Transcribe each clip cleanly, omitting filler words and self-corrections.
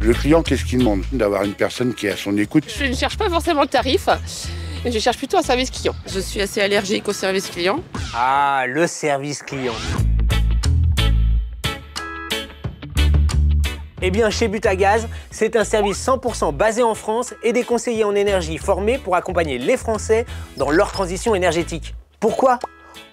Le client, qu'est-ce qu'il demande? D'avoir une personne qui est à son écoute. Je ne cherche pas forcément le tarif, je cherche plutôt un service client. Je suis assez allergique au service client. Ah, le service client. Eh bien, chez Butagaz, c'est un service 100% basé en France et des conseillers en énergie formés pour accompagner les Français dans leur transition énergétique. Pourquoi?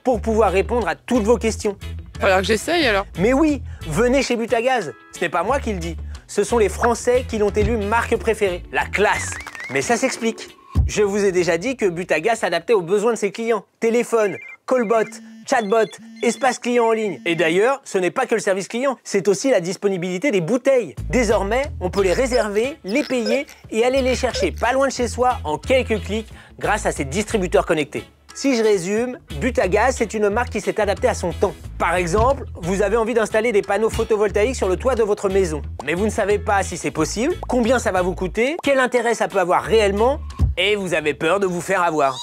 Pour pouvoir répondre à toutes vos questions. Alors que j'essaye alors. Mais oui, venez chez Butagaz. Ce n'est pas moi qui le dis. Ce sont les Français qui l'ont élu marque préférée, la classe. Mais ça s'explique. Je vous ai déjà dit que Butagaz s'adaptait aux besoins de ses clients. Téléphone, callbot, chatbot, espace client en ligne. Et d'ailleurs, ce n'est pas que le service client, c'est aussi la disponibilité des bouteilles. Désormais, on peut les réserver, les payer et aller les chercher pas loin de chez soi en quelques clics grâce à ces distributeurs connectés. Si je résume, Butagaz, c'est une marque qui s'est adaptée à son temps. Par exemple, vous avez envie d'installer des panneaux photovoltaïques sur le toit de votre maison. Mais vous ne savez pas si c'est possible, combien ça va vous coûter, quel intérêt ça peut avoir réellement, et vous avez peur de vous faire avoir.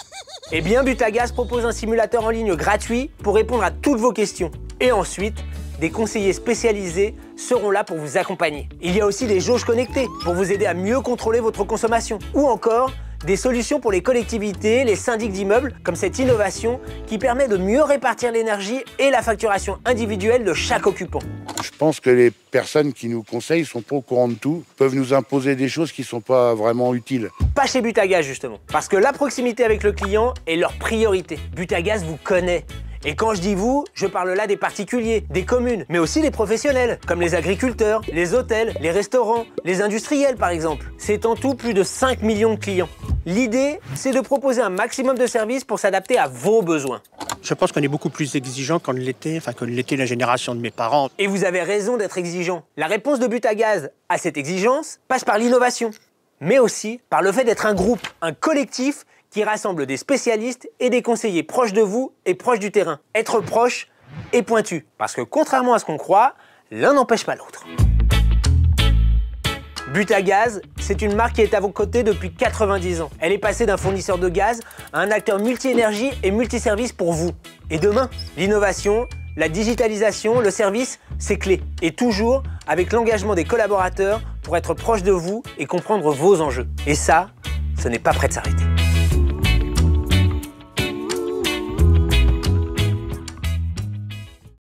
Eh bien, Butagaz propose un simulateur en ligne gratuit pour répondre à toutes vos questions. Et ensuite, des conseillers spécialisés seront là pour vous accompagner. Il y a aussi des jauges connectées pour vous aider à mieux contrôler votre consommation. Ou encore, des solutions pour les collectivités, les syndics d'immeubles, comme cette innovation qui permet de mieux répartir l'énergie et la facturation individuelle de chaque occupant. Je pense que les personnes qui nous conseillent sont pas au courant de tout, peuvent nous imposer des choses qui sont pas vraiment utiles. Pas chez Butagaz justement, parce que la proximité avec le client est leur priorité. Butagaz vous connaît. Et quand je dis vous, je parle là des particuliers, des communes, mais aussi des professionnels, comme les agriculteurs, les hôtels, les restaurants, les industriels par exemple. C'est en tout plus de 5 millions de clients. L'idée, c'est de proposer un maximum de services pour s'adapter à vos besoins. Je pense qu'on est beaucoup plus exigeant que l'était la génération de mes parents. Et vous avez raison d'être exigeant. La réponse de Butagaz à cette exigence passe par l'innovation, mais aussi par le fait d'être un groupe, un collectif qui rassemble des spécialistes et des conseillers proches de vous et proches du terrain. Être proche et pointu, parce que contrairement à ce qu'on croit, l'un n'empêche pas l'autre. Butagaz, c'est une marque qui est à vos côtés depuis 90 ans. Elle est passée d'un fournisseur de gaz à un acteur multi-énergie et multiservice pour vous. Et demain, l'innovation, la digitalisation, le service, c'est clé. Et toujours avec l'engagement des collaborateurs pour être proche de vous et comprendre vos enjeux. Et ça, ce n'est pas prêt de s'arrêter.